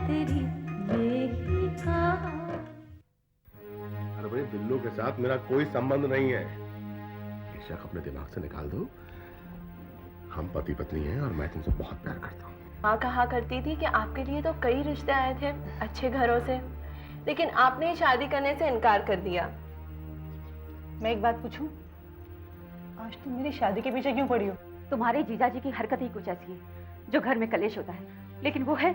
तेरी यही कहा। अरे भाई, बिल्लू के साथ मेरा कोई संबंध नहीं है। ये शक अपने दिमाग से निकाल दो। हम पति पत्नी हैं और मैं तुमसे बहुत प्यार करता हूँ। माँ कहा करती थी कि आपके लिए तो कई रिश्ते आए थे अच्छे घरों से, लेकिन आपने शादी करने से इनकार कर दिया। मैं एक बात पूछूं, आज तुम मेरी शादी के पीछे क्यों पड़ी हो? तुम्हारे जीजाजी की हरकत ही कुछ ऐसी है जो घर में कलेश होता है, लेकिन वो है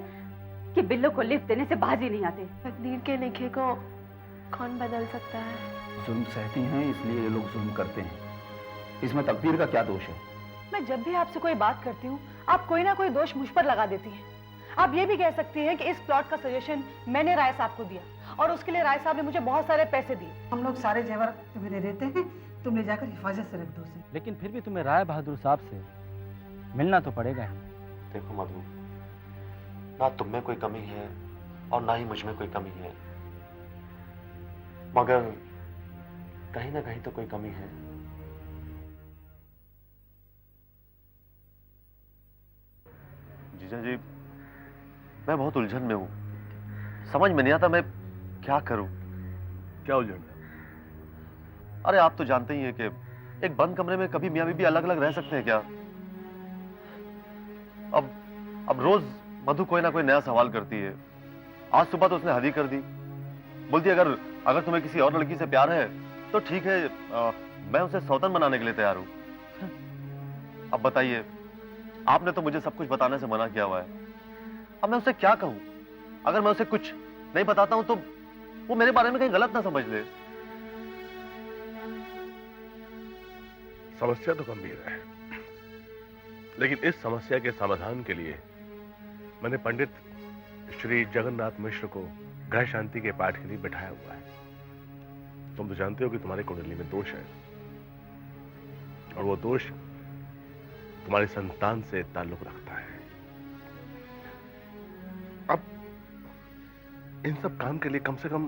कि बिल्लो को लिफ्ट देने से बाज ही नहीं आते। तकदीर के लिखे को कौन बदल सकता है? जुल्म सहती हैं इसलिए ये लोग जुल्म करते हैं। इसमें तकदीर का क्या दोष है? मैं जब भी आपसे कोई बात करती हूँ आप कोई ना कोई दोष मुझ पर लगा देती हैं। आप ये भी कह सकती हैं कि इस प्लॉट का सजेशन मैंने राय साहब को दिया और उसके लिए राय साहब ने मुझे बहुत सारे पैसे दिए। हम लोग सारे जेवर तुम्हें दे देते हैं, तुम ले जाकर हिफाजत से रख दो उसे। लेकिन फिर भी तुम्हें राय बहादुर साहब से मिलना तो पड़ेगा। देखो मधु, ना तुम में कोई कमी है और ना ही मुझ में कोई कमी है, मगर कहीं ना कहीं तो कोई कमी है। जीजा जी, मैं बहुत उलझन में हूं। समझ में नहीं आता मैं क्या करूं। क्या उलझन? अरे आप तो जानते ही हैं कि एक बंद कमरे में कभी मियां बीवी अलग अलग रह सकते हैं क्या? अब रोज मधु कोई ना कोई नया सवाल करती है। आज सुबह तो उसने हद ही कर दी। बोलती अगर तुम्हें किसी और लड़की से प्यार है तो ठीक है, मैं उसे सौतन बनाने के लिए तैयार हूं। अब बताइए, आपने तो मुझे सब कुछ बताने से मना किया हुआ है। अब मैं उसे क्या कहूं? अगर मैं उसे कुछ नहीं बताता हूं तो वो मेरे बारे में कहीं गलत ना समझ ले। समस्या तो गंभीर है, लेकिन इस समस्या के समाधान के लिए मैंने पंडित श्री जगन्नाथ मिश्र को ग्रह शांति के पाठ के लिए बैठाया हुआ है। तुम तो जानते हो कि तुम्हारी कुंडली में दोष है और वो दोष तुम्हारी संतान से ताल्लुक रखता है। अब इन सब काम के लिए कम से कम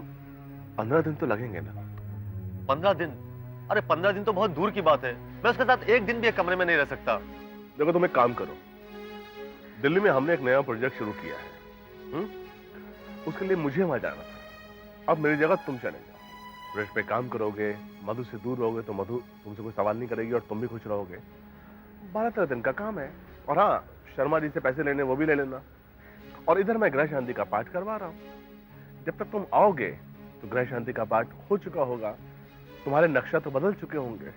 15 दिन तो लगेंगे ना। 15 दिन? अरे 15 दिन तो बहुत दूर की बात है। मैं उसके साथ एक दिन भी एक कमरे में नहीं रह सकता। देखो, तुम एक काम करो, दिल्ली में हमने एक नया प्रोजेक्ट शुरू किया है। उसके लिए मुझे वहां जाना था। अब मेरी जगह तुम चले जाओ। प्रोजेक्ट पे काम करोगे, मधु से दूर रहोगे तो मधु तुमसे कोई सवाल नहीं करेगी और तुम भी खुश रहोगे। 12-13 दिन का काम है। और हाँ, शर्मा जी से पैसे लेने वो भी ले लेना। और इधर मैं ग्रह शांति का पाठ करवा रहा हूं। जब तक तुम आओगे तो ग्रह शांति का पाठ हो चुका होगा, तुम्हारे नक्शा तो बदल चुके होंगे,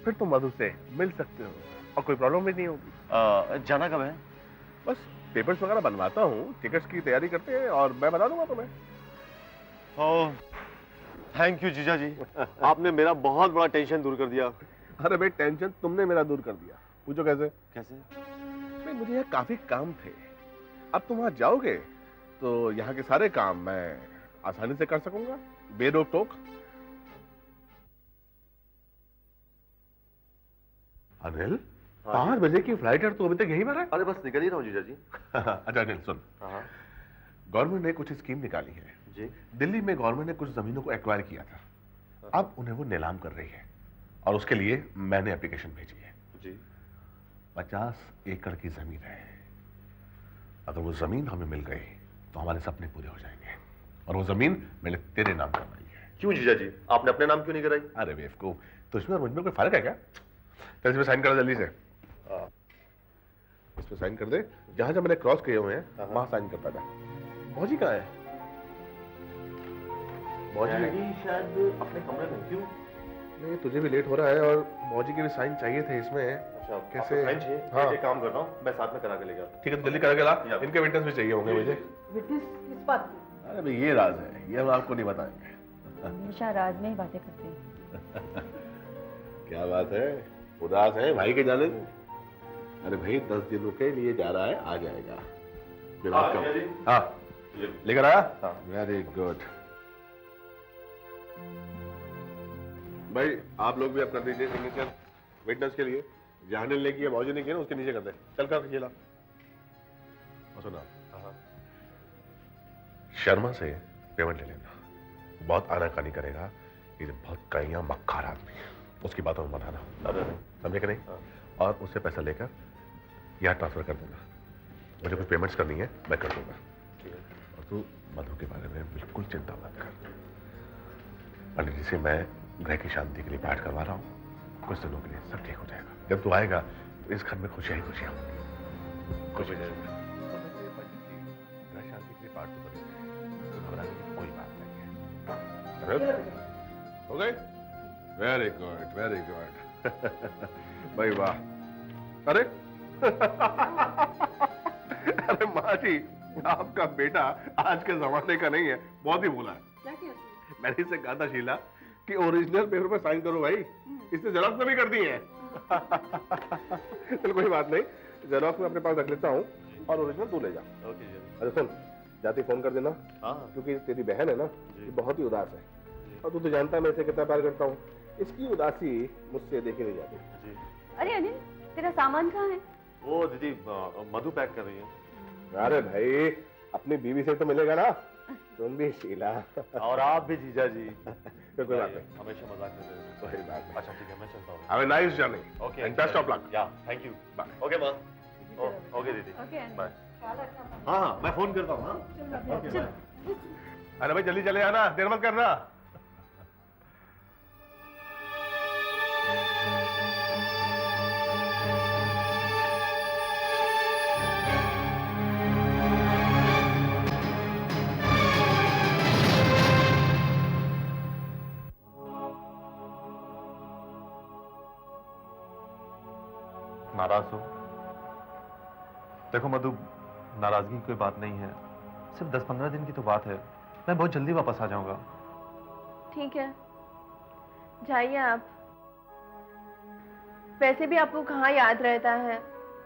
फिर तुम मधु से मिल सकते हो और कोई प्रॉब्लम भी नहीं होगी। जाना कब है? बस पेपर्स वगैरह बनवाता हूँ, टिकट्स की तैयारी करते हैं और मैं बता दूंगा तुम्हें। ओह, थैंक यू जीजा जी। आपने मेरा बहुत बड़ा टेंशन दूर कर दिया। अरे भाई, टेंशन तुमने मेरा दूर कर दिया। पूछो कैसे? कैसे? भाई, मुझे यहाँ काफी काम थे। अब तुम वहां जाओगे तो यहाँ के सारे काम मैं आसानी से कर सकूंगा, बेरोक टोक। अनिल, 5 बजे की फ्लाइट है, तो अभी तक यहीं पर है? अरे बस निकल ही रहा हूँ जीजा जी। अच्छा अनिल सुन, गवर्नमेंट ने कुछ स्कीम निकाली है जी। दिल्ली में गवर्नमेंट ने कुछ जमीनों को एक्वायर किया था। अब उन्हें वो नीलाम कर रही है और उसके लिए मैंने एप्लीकेशन भेजी है जी। 50 एकड़ की जमीन है। अगर वो जमीन हमें मिल गई तो हमारे सपने पूरे हो जाएंगे। और वो जमीन मैंने तेरे नाम करवाई है। क्यों जीजा जी, आपने अपने नाम क्यों नहीं कराई? अरे बेवकूफ, तुझमें और मुझमें कोई फर्क है क्या? चल इसमें साइन कर दे जल्दी से। इसमें साइन कर दे। जहां जहां मैंने क्रॉस किए हुए हैं वहां साइन करता जा। मौजी कहाँ है? मौजी शायद अपने कमरे में। क्यों? नहीं, तुझे भी लेट हो रहा है और मौजी के भी साइन चाहिए थे इसमें। अच्छा, कैसे? साइन चाहिए? हाँ। एक काम कर रहा हूँ, मैं साथ में करा के लेगा। ठीक है, तो जल्दी करा के ला। इनके विटनेस भी चाहिए होंगे मुझे। विटनेस किस बात की? अरे भाई, ये राज है, ये हम आपको नहीं बताएंगे। हमेशा राज में ही बातें करते हैं। क्या बात है, उदास है भाई के जाने? अरे भाई, 10 दिनों के लिए जा रहा है, आ जाएगा। फिर आपका हाँ लेकर आया? Very good. भाई आप लोग भी अब कर दीजिए सिग्नेचर विटनेस के लिए। जहां ने किया, मौजी ने किया, उसके नीचे कर दे। चल कर ये ला। सुना, शर्मा से पेमेंट ले लेना। बहुत आनाकानी करेगा, ये बहुत कईया मक्कार आदमी है, उसकी बातों में मत आना। समझे कि नहीं? और उससे पैसा लेकर यहाँ ट्रांसफर कर देना। मुझे कुछ पेमेंट्स करनी है, मैं कर दूंगा। और तू मधु के बारे में बिल्कुल चिंता मत कर। पंडित जी से मैं ग्रह की शांति के लिए पाठ करवा रहा हूँ, कुछ दिनों के लिए सब ठीक हो जाएगा। जब तू आएगा तो इस घर में खुशियां ही खुशियां होंगी। कुछ ग्रह शांति के लिए पाठ तो करेंगे, तो घबराने की कोई बात नहीं है। हो गए? Very good, very good. भाई वाह। अरे अरे माँ जी, आपका बेटा आज के जमाने का नहीं है, बहुत ही भोला है। मैंने इसे कहा था शीला कि ओरिजिनल पेपर पे साइन करो भाई, इसने जेरोक्स में भी कर दी है। चल कोई बात नहीं, जेरोक्स में अपने पास रख लेता हूँ और ओरिजिनल तू ले जा। ओके जी। अरे सुन, जाती फोन कर देना, हाँ क्योंकि तेरी बहन है ना, ये बहुत ही उदास है और तू तो जानता है मैं इसे कितना प्यार करता हूँ। इसकी उदासी मुझसे देखी नहीं जाती। जी। अरे अनिल, तेरा सामान कहाँ है? वो दीदी मधु पैक कर रही है। अरे भाई, अपनी बीवी से तो मिलेगा ना, तुम भी शीला। और आप भी जीजा जी। तो कोई बात नहीं, हमेशा मजाक करते हैं। कोई बात नहीं। अच्छा ठीक है, मैं चलता हूँ। Have a nice journey. Okay, and best of luck. या थैंक यू। बाय। ओके माँ। ओके दीदी, ओके अनिल। बाय। हाँ हाँ, मैं फोन करता हूँ। हाँ ओके, बाय। अरे भाई जल्दी चले आना, देर मत करना। नाराज हो? देखो मधु, नाराजगी की कोई बात नहीं है, सिर्फ 10-15 दिन की तो बात है। मैं बहुत जल्दी वापस आ जाऊंगा। ठीक है, जाइए आप। वैसे भी आपको कहाँ याद रहता है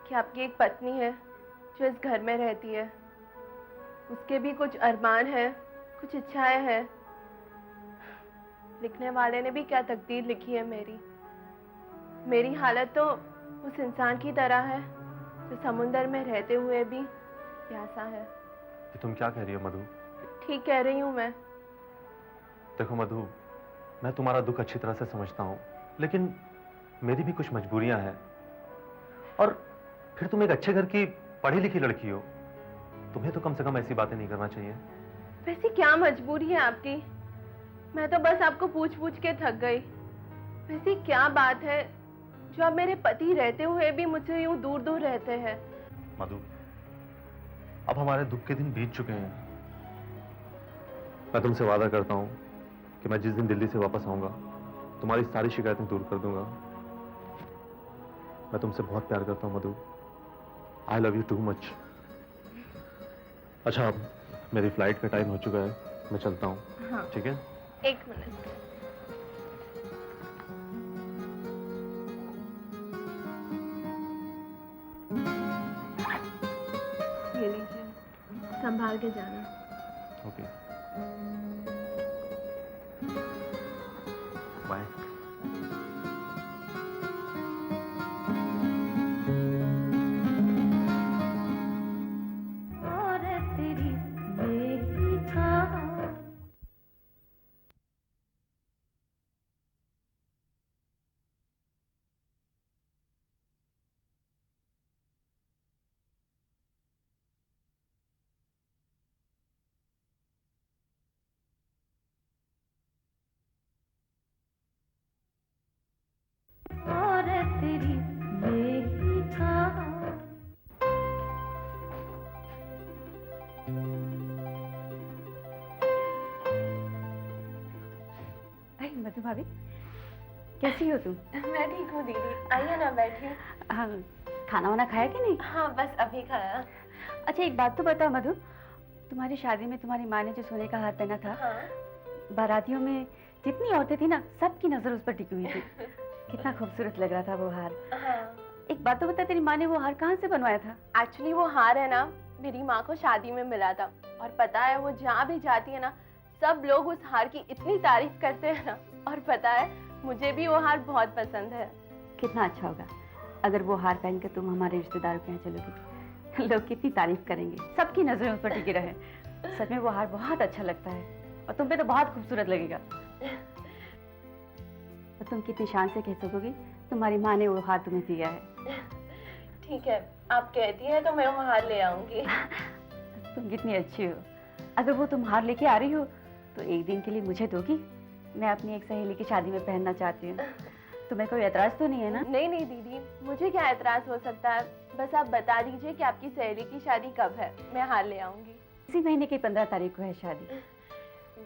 कि आपकी एक पत्नी है जो इस घर में रहती है, उसके भी कुछ अरमान है, कुछ इच्छाएं हैं। लिखने वाले ने भी क्या तकदीर लिखी है मेरी हालत तो उस इंसान की तरह है जो समुंदर में रहते हुए भी प्यासा है। ये तुम क्या कह रही हो मधु? ठीक कह रही हूँ मैं। देखो मधु, मैं तुम्हारा दुख अच्छी तरह से समझता हूँ, लेकिन मेरी भी कुछ मजबूरियां हैं। और फिर तुम एक अच्छे घर की पढ़ी लिखी लड़की हो, तुम्हें तो कम से कम ऐसी बातें नहीं करना चाहिए। वैसे क्या मजबूरी है आपकी? मैं तो बस आपको पूछ पूछ के थक गई। वैसे क्या बात है जो आप मेरे पति रहते हुए भी मुझसे यूं दूर दूर रहते हैं? मधु, अब हमारे दुख के दिन बीत चुके हैं। मैं तुमसे वादा करता हूं कि मैं जिस दिन दिल्ली से वापस आऊंगा, तुम्हारी सारी शिकायतें दूर कर दूंगा। मैं तुमसे बहुत प्यार करता हूं Madhu. I love you too much. अच्छा, अब मेरी फ्लाइट का टाइम हो चुका है, मैं चलता हूँ। हाँ। ठीक है? एक मिनट। ये लीजिए, संभाल के जाना। Okay, bye. और तेरी यही कहा और तेरी यही कहा अरे मधु भाभी, कैसी हो तुम? मैं ठीक हूँ दीदी, आइए ना बैठिए। हाँ, खाना वाना खाया कि नहीं? हाँ बस अभी खाया। अच्छा एक बात तो बता मधु, तुम्हारी शादी में तुम्हारी माँ ने जो सोने का हार पहना था, हाँ। बारातियों में जितनी औरतें थी ना, सबकी नजर उस पर टिकी हुई थी। कितना खूबसूरत लग रहा था वो हार। हाँ। एक बात तो बता, तेरी माँ ने वो हार कहाँ से बनवाया था? एक्चुअली वो हार है ना, मेरी माँ को शादी में मिला था। और पता है वो जहाँ भी जाती है ना, सब लोग उस हार की इतनी तारीफ करते हैं ना। और पता है मुझे भी वो हार बहुत पसंद है। कितना अच्छा होगा अगर वो हार पहन कर तुम हमारे रिश्तेदारों के यहाँ चलोगी। लोग कितनी तारीफ करेंगे, सबकी नजरें उस पर टिकी रहे। सच में वो हार बहुत अच्छा लगता है और तुम पे तो बहुत खूबसूरत लगेगा। और तुम कितनी शान से कह सकोगी तुम्हारी माँ ने वो हार तुम्हें दिया है। ठीक है, आप कहती हैं तो मैं वो हार ले आऊंगी। तुम कितनी अच्छी हो। अगर वो तुम हार लेके आ रही हो तो एक दिन के लिए मुझे दोगी? मैं अपनी एक सहेली की शादी में पहनना चाहती हूँ। तुम्हें कोई एतराज तो नहीं है ना? नहीं नहीं दीदी, मुझे क्या एतराज हो सकता है। बस आप बता दीजिए कि आपकी सहेली की शादी कब है, मैं हार ले आऊंगी। इसी महीने की 15 तारीख को है शादी।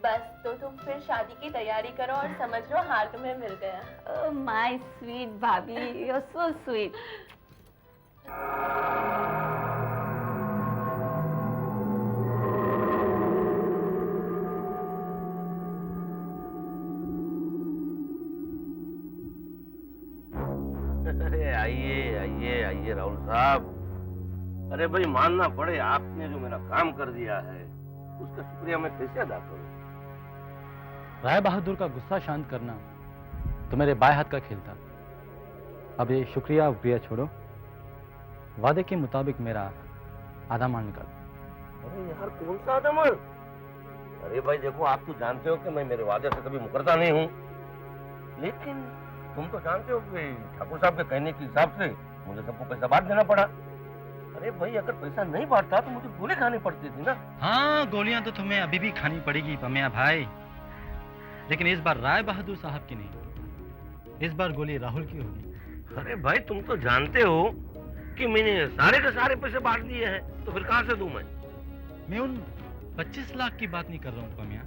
बस तो तुम फिर शादी की तैयारी करो और समझ लो हार तुम्हें मिल गया। माय स्वीट भाभी, यू आर सो स्वीट। अरे आइए आइए आइए राहुल साहब। अरे भाई मानना पड़े, आपने जो मेरा काम कर दिया है उसका शुक्रिया मैं कैसे अदा करूं। राय बहादुर का गुस्सा शांत करना तो मेरे बाएं हाथ का खेल था। अब ये शुक्रिया उपक्रिया छोड़ो, वादे के मुताबिक मेरा आधा माल निकालो। अरे यार कौन सा आधा माल? अरे भाई देखो, आप तो जानते हो कि मैं मेरे वादे से कभी मुकरता नहीं हूँ, लेकिन तुम तो जानते हो कि ठाकुर साहब के कहने के हिसाब से मुझे सबको पैसा बांट देना पड़ा। अरे भाई अगर पैसा नहीं बांटता तो मुझे गोली खानी पड़ती थी ना। हाँ, गोलियां तो तुम्हें अभी भी खानी पड़ेगी पमिया भाई, लेकिन इस बार राय बहादुर साहब की नहीं, इस बार गोली राहुल की होगी। अरे भाई तुम तो जानते हो कि मैंने सारे के सारे पैसे बांट दिए हैं, तो फिर कहां से दूं मैं उन 25 लाख की बात नहीं कर रहा हूँ पमिया,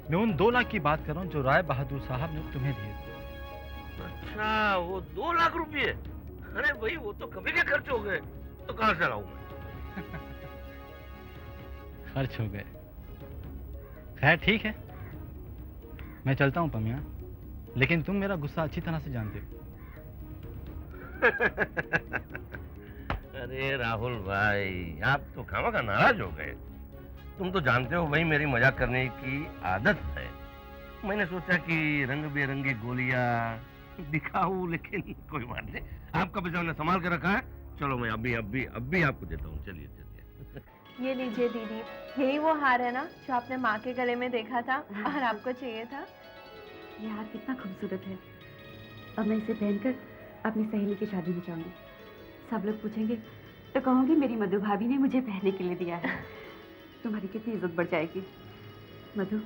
मैं उन 2 लाख की बात कर रहा हूँ जो राय बहादुर साहब ने तुम्हें दिए थे। अच्छा, वो 2 लाख रुपए? अरे भाई वो तो कभी के खर्च हो गए, तो कहां से लाऊं मैं? खर्च हो गए? खैर ठीक है, मैं चलता हूँ पमिया, लेकिन तुम मेरा गुस्सा अच्छी तरह से जानते हो। अरे राहुल भाई, आप तो खामखा नाराज हो गए। तुम तो जानते हो भाई मेरी मजाक करने की आदत है। मैंने सोचा कि रंग बिरंगी गोलियां दिखाऊं, लेकिन कोई बात नहीं, आपका पैसा मैंने संभाल के रखा है। चलो मैं अभी आपको देता हूँ। चलिए चलिए। ये लीजिए दीदी, यही वो हार है ना जो आपने माँ के गले में देखा था और आपको चाहिए था? ये हार कितना खूबसूरत है। अब मैं इसे पहनकर अपनी सहेली की शादी में जाऊंगी। सब लोग पूछेंगे तो कहूंगी मेरी मधु भाभी ने मुझे पहनने के लिए दिया है। तुम्हारी कितनी इज्जत बढ़ जाएगी। मधु,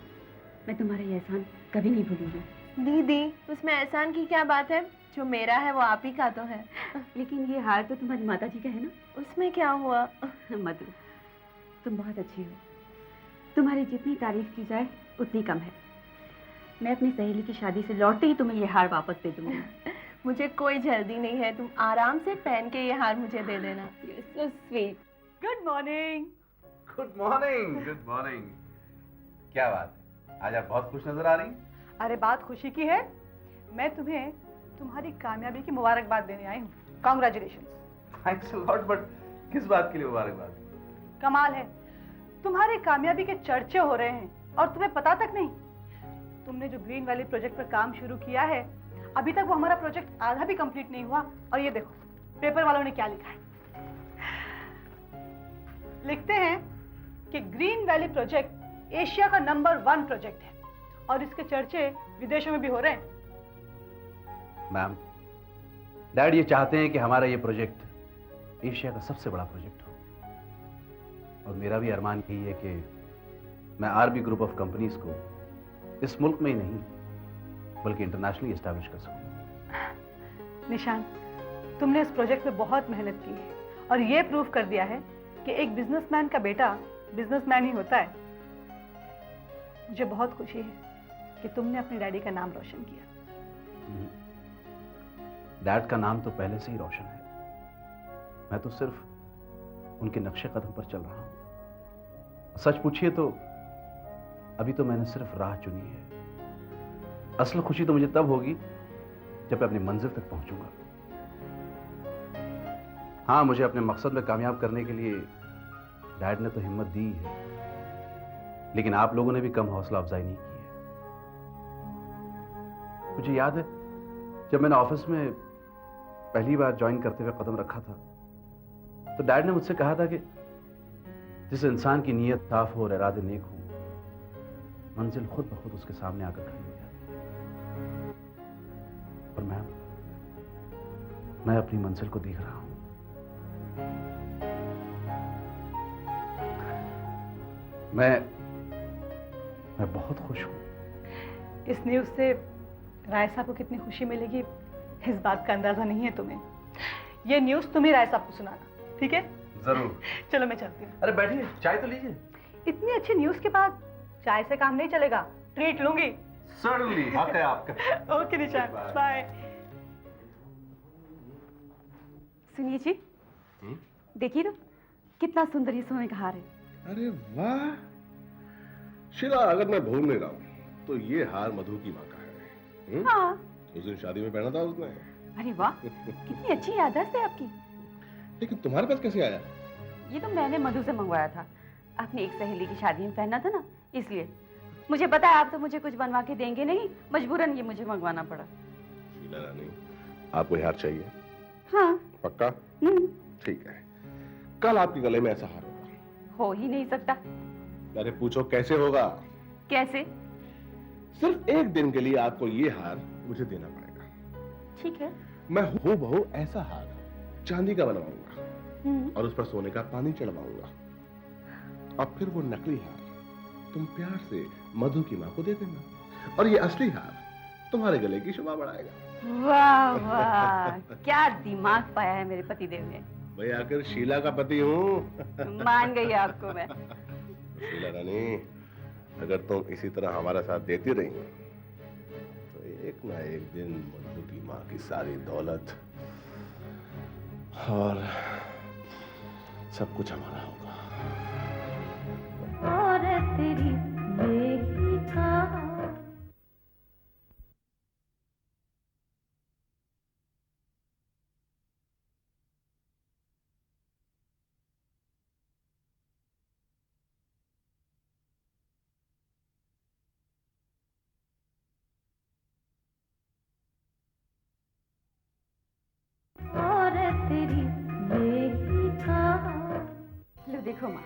मैं तुम्हारा ये एहसान कभी नहीं भूलूंगी। दीदी, उसमें एहसान की क्या बात है, जो मेरा है वो आप ही का तो है। लेकिन ये हार तो तुम्हारी माता जी का है ना। उसमें क्या हुआ? मधु, तुम बहुत अच्छी हो। तुम्हारी जितनी तारीफ की जाए उतनी कम है। मैं अपनी सहेली की शादी से लौटते ही तुम्हें ये हार वापस दे दूंगी। मुझे कोई जल्दी नहीं है, तुम आराम से पहन के ये हार मुझे दे देना। So sweet. Good morning. Good morning, good morning. क्या बात है, आज आप बहुत खुश नजर आ रही हैं। अरे बात खुशी की है, मैं तुम्हें तुम्हारी कामयाबी की मुबारकबाद देने आई हूँ। Congratulations. Thanks a lot, but किस बात के लिए मुबारकबाद? कमाल है, तुम्हारी कामयाबी के चर्चे हो रहे हैं और तुम्हें पता तक नहीं। तुमने जो ग्रीन वैली प्रोजेक्ट पर काम शुरू किया है, अभी तक वो हमारा प्रोजेक्ट आधा भी कंप्लीट नहीं हुआ। और ये देखो पेपर वालों ने क्या लिखा है। लिखते हैं कि ग्रीन वैली प्रोजेक्ट एशिया का नंबर 1 प्रोजेक्ट है और इसके चर्चे विदेशों में भी हो रहे हैं। मैम, डैड ये चाहते हैं कि हमारा ये प्रोजेक्ट एशिया का सबसे बड़ा प्रोजेक्ट हो, और मेरा भी अरमान यही है कि मैं आरबी ग्रुप ऑफ कंपनीज को इस मुल्क में ही नहीं बल्कि इंटरनेशनली एस्टैब्लिश कर सकूं। निशान, तुमने इस प्रोजेक्ट में बहुत मेहनत की है और ये प्रूव कर दिया है कि एक बिजनेसमैन का बेटा बिजनेसमैन ही होता है। मुझे बहुत खुशी है कि तुमने अपने डैडी का नाम रोशन किया। डैड का नाम तो पहले से ही रोशन है, मैं तो सिर्फ उनके नक्शे कदम पर चल रहा हूं। सच पूछिए तो अभी तो मैंने सिर्फ राह चुनी है। असल खुशी तो मुझे तब होगी जब मैं अपनी मंजिल तक पहुंचूंगा। हाँ, मुझे अपने मकसद में कामयाब करने के लिए डैड ने तो हिम्मत दी है, लेकिन आप लोगों ने भी कम हौसला अफजाई नहीं की है। मुझे याद है जब मैंने ऑफिस में पहली बार ज्वाइन करते हुए कदम रखा था, तो डैड ने मुझसे कहा था कि जिस इंसान की नीयत साफ हो और इरादे नेक हो, मंजिल खुद ब खुद उसके सामने आकर खड़ी हो जाती है। और मैं अपनी मंजिल को देख रहा हूं। मैं बहुत खुश हूँ। इस न्यूज़ से राय साहब को कितनी खुशी मिलेगी इस बात का अंदाजा नहीं है तुम्हें। ये न्यूज़ तुम्हें राय साहब को सुनाना, ठीक है? जरूर। चलो मैं चलती हूँ। अरे बैठिए, चाय तो लीजिए। इतनी अच्छी न्यूज़ के बाद चाय से काम नहीं चलेगा, ट्रीट लूंगी। सर्टनली, हक है आपका। ओके निशा, बाय। सुनिए जी, देखिए तो कितना सुंदर ये सोने का हार है। अरे वाह शीला, अगर मैं भूल नहीं रहा हूँ तो ये हार मधु की माँ का है। हाँ। उस दिन शादी में पहना था उसने। अरे वाह, कितनी अच्छी याददाश्त है आपकी। लेकिन तुम्हारे पास कैसे आया? ये तो मैंने मधु से मंगवाया था। अपनी एक सहेली की शादी में पहनना था ना, इसलिए। मुझे पता है आप तो मुझे कुछ बनवा के देंगे नहीं, मजबूरन ये मुझे मंगवाना पड़ा। शीला रानी, आपको हार चाहिए? हाँ। पक्का? ठीक है, कल आपके गले में ऐसा हार होगा। हो ही नहीं सकता। अरे पूछो कैसे होगा? कैसे? सिर्फ एक दिन के लिए आपको ये हार मुझे देना पड़ेगा। ठीक है। मैं हूबहू ऐसा हार चांदी का बनवाऊंगा और उस पर सोने का पानी चढ़वाऊंगा। अब फिर वो नकली हार तुम प्यार से मधु की माँ को दे देना और ये असली हार तुम्हारे गले की शोभा बढ़ाएगा। वाह वाह, क्या दिमाग पाया है मेरे पतिदेव ने। भाई आखिर शीला का पति हूँ। मान गई आपको मैं। शीला रानी, अगर तुम इसी तरह हमारा साथ देती रही तो एक ना एक दिन मधु की माँ की सारी दौलत और सब कुछ हमारा होगा। और तेरी बेही कहाँ और तेरी बेही कहाँ। लो देखो माँ,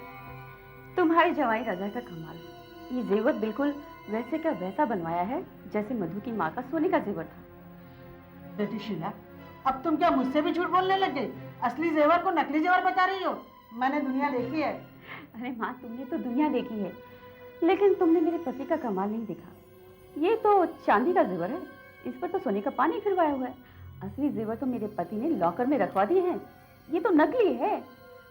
तुम्हारे जवाई राजा का कमाल है। ये जेवर बिल्कुल वैसे का वैसा बनवाया है जैसे मधु की माँ का सोने का जेवर था। बेटी शीला, अब तुम क्या मुझसे भी झूठ बोलने लग गई? असली जेवर को नकली जेवर बता रही हो? मैंने दुनिया देखी है। अरे माँ, तुमने तो दुनिया देखी है, लेकिन तुमने मेरे पति का कमाल नहीं देखा। ये तो चांदी का जेवर है, इस पर तो सोने का पानी फिरवाया हुआ है। असली जेवर तो मेरे पति ने लॉकर में रखवा दिए हैं। ये तो नकली है।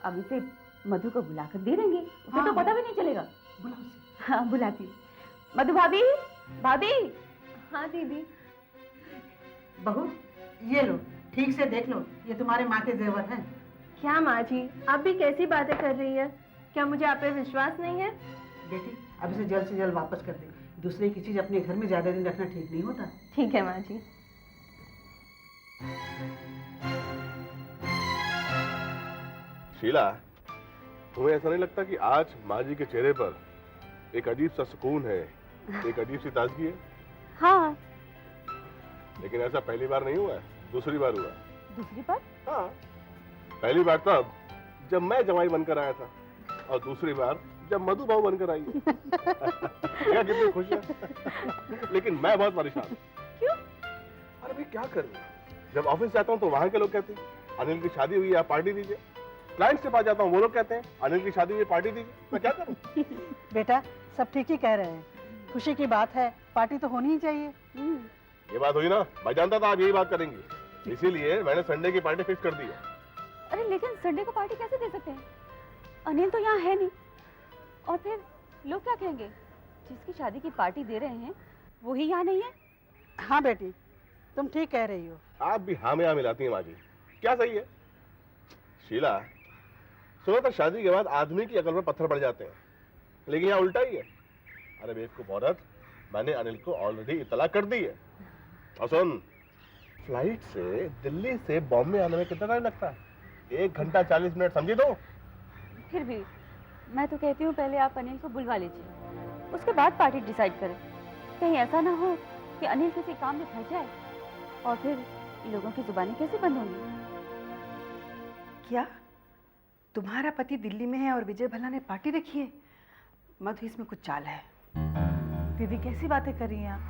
अब इसे मधु को बुलाकर दे देंगे, उसे तो पता भी नहीं चलेगा। बुलाओ उसे। हाँ बुलाती हूँ। मधु भाभी, भाभी। हाँ दीदी। बहू, ये लो, ठीक से देख लो, ये तुम्हारे माँ के जेवर हैं। क्या माँ जी, आप भी कैसी बातें कर रही है? क्या मुझे आप पे विश्वास नहीं है? बेटी, अब इसे जल्द से जल्द वापस कर दे। दूसरे की चीज अपने घर में ज्यादा दिन रखना ठीक नहीं होता। ठीक है माँ जी। शीला, तुम्हें ऐसा नहीं लगता कि आज माँ जी के चेहरे पर एक अजीब सा सुकून है, एक अजीब सी ताजगी है? हाँ। लेकिन ऐसा पहली बार नहीं हुआ है, दूसरी बार हुआ। दूसरी बार? हाँ, पहली बार तब जब मैं जमाई बनकर आया था और दूसरी बार जब मधु बहू बनकर आई है। क्या कितनी खुश है। लेकिन मैं बहुत परेशान। क्यों? अरे भाई क्या करूं, जब ऑफिस जाता हूँ तो वहां के लोग कहते हैं अनिल की शादी हुई है, आप पार्टी दीजिए। क्लाइंट के पास जाता हूँ, वो लोग कहते हैं अनिल की शादी हुई है, पार्टी दीजिए। मैं क्या करूं? बेटा, सब ठीक ही कह रहे हैं। खुशी की बात है, पार्टी तो होनी ही चाहिए। ये बात हुई ना, मैं जानता था आप यही बात करेंगी, इसीलिए मैंने संडे की पार्टी फिक्स कर दी है। अरे लेकिन संडे को पार्टी कैसे दे सकते हैं? अनिल तो यहाँ है नहीं, और फिर लोग क्या कहेंगे? जिसकी शादी की पार्टी दे रहे हैं वो ही यहाँ नहीं है। हाँ बेटी, तुम ठीक कह रही हो। आप भी हाँ में हाँ मिलाती हैं माँ जी, क्या सही है? शीला, सुना था शादी के बाद आदमी की अकल पर पत्थर पड़ जाते हैं, लेकिन यहाँ उल्टा ही है। अरे बेवकूफ औरत, मैंने अनिल को ऑलरेडी इतला कर दी है। और सुन, फ्लाइट से दिल्ली से बॉम्बे आने में कितना टाइम लगता है? 1 घंटा 40 मिनट, समझी तो? फिर भी मैं तो कहती हूँ पहले आप अनिल को बुलवा लीजिए, उसके बाद पार्टी डिसाइड करें। कहीं ऐसा ना हो कि अनिल किसी काम में फंस जाए और फिर लोगों की जुबानें कैसे बंद होंगी। क्या तुम्हारा पति दिल्ली में है और विजय भल्ला ने पार्टी रखी है? मधु, इसमें कुछ चाल है। दीदी कैसी बातें कर रही हैं आप?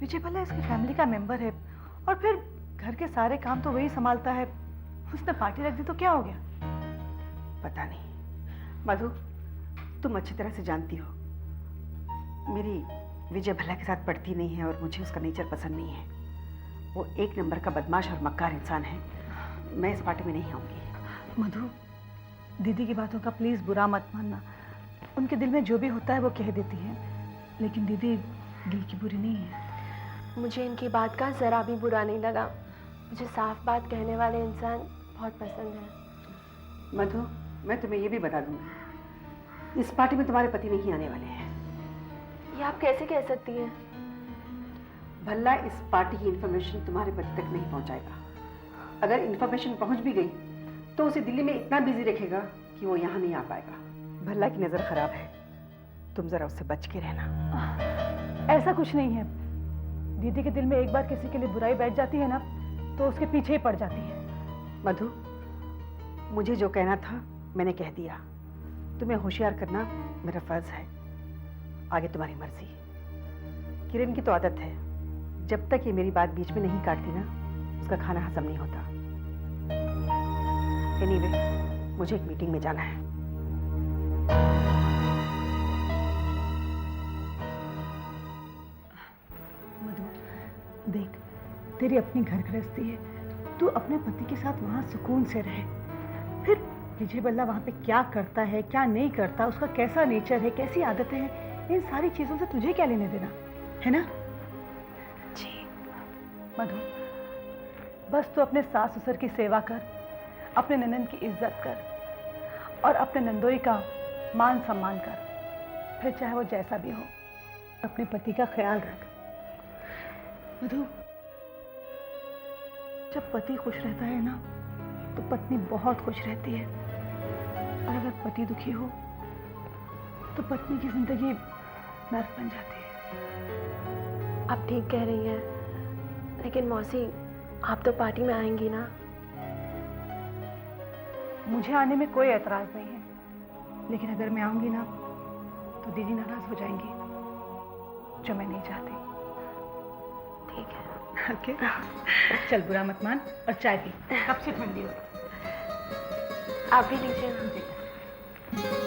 विजय भल्ला इसकी फैमिली का मेंबर है और फिर घर के सारे काम तो वही संभालता है। उसने पार्टी रख दी तो क्या हो गया? पता नहीं। मधु, तुम अच्छी तरह से जानती हो, मेरी विजय भल्ला के साथ पड़ती नहीं है और मुझे उसका नेचर पसंद नहीं है। वो एक नंबर का बदमाश और मक्कार इंसान है। मैं इस पार्टी में नहीं आऊंगी। मधु, दीदी की बातों का प्लीज बुरा मत मानना। उनके दिल में जो भी होता है वो कह देती हैं, लेकिन दीदी दिल की बुरी नहीं है। मुझे इनकी बात का ज़रा भी बुरा नहीं लगा। मुझे साफ बात कहने वाले इंसान बहुत पसंद है। मधु, मैं तुम्हें ये भी बता दूंगी, इस पार्टी में तुम्हारे पति नहीं आने वाले हैं। ये आप कैसे कह सकती हैं? भल्ला इस पार्टी की इन्फॉर्मेशन तुम्हारे पति तक नहीं पहुंचाएगा। अगर इन्फॉर्मेशन पहुंच भी गई तो उसे दिल्ली में इतना बिजी रखेगा कि वो यहाँ नहीं आ पाएगा। भल्ला की नज़र खराब है, तुम जरा उससे बच के रहना। ऐसा कुछ नहीं है। दीदी के दिल में एक बार किसी के लिए बुराई बैठ जाती है ना, तो उसके पीछे ही पड़ जाती है। मधु, मुझे जो कहना था मैंने कह दिया। तुम्हें होशियार करना मेरा फर्ज है, आगे तुम्हारी मर्जी। किरण की तो आदत है, जब तक ये मेरी बात बीच में नहीं काटती ना, उसका खाना हजम नहीं होता। एनीवे, मुझे एक मीटिंग में जाना है। मधु, देख, तेरी अपनी घर गृहस्थी है, तू अपने पति के साथ वहाँ सुकून से रहे। फिर विजय बल्ला वहाँ पे क्या करता है, क्या नहीं करता, उसका कैसा नेचर है, कैसी आदतें हैं, इन सारी चीज़ों से तुझे क्या लेने देना है ना? जी मधु, बस तू अपने सास ससुर की सेवा कर, अपने ननद की इज्जत कर और अपने नंदोई का मान सम्मान कर। फिर चाहे वो जैसा भी हो, अपने पति का ख्याल रख। मधु, जब पति खुश रहता है ना, तो पत्नी बहुत खुश रहती है, और अगर पति दुखी हो तो पत्नी की जिंदगी नर्क बन जाती है। आप ठीक कह रही हैं, लेकिन मौसी आप तो पार्टी में आएंगी ना? मुझे आने में कोई एतराज नहीं है, लेकिन अगर मैं आऊंगी ना तो दीदी नाराज हो जाएंगी, जो मैं नहीं चाहती। ठीक है। ओके, चल बुरा मत मान और चाय पी, कब से ठंडी हो। आप भी लीजिए ना।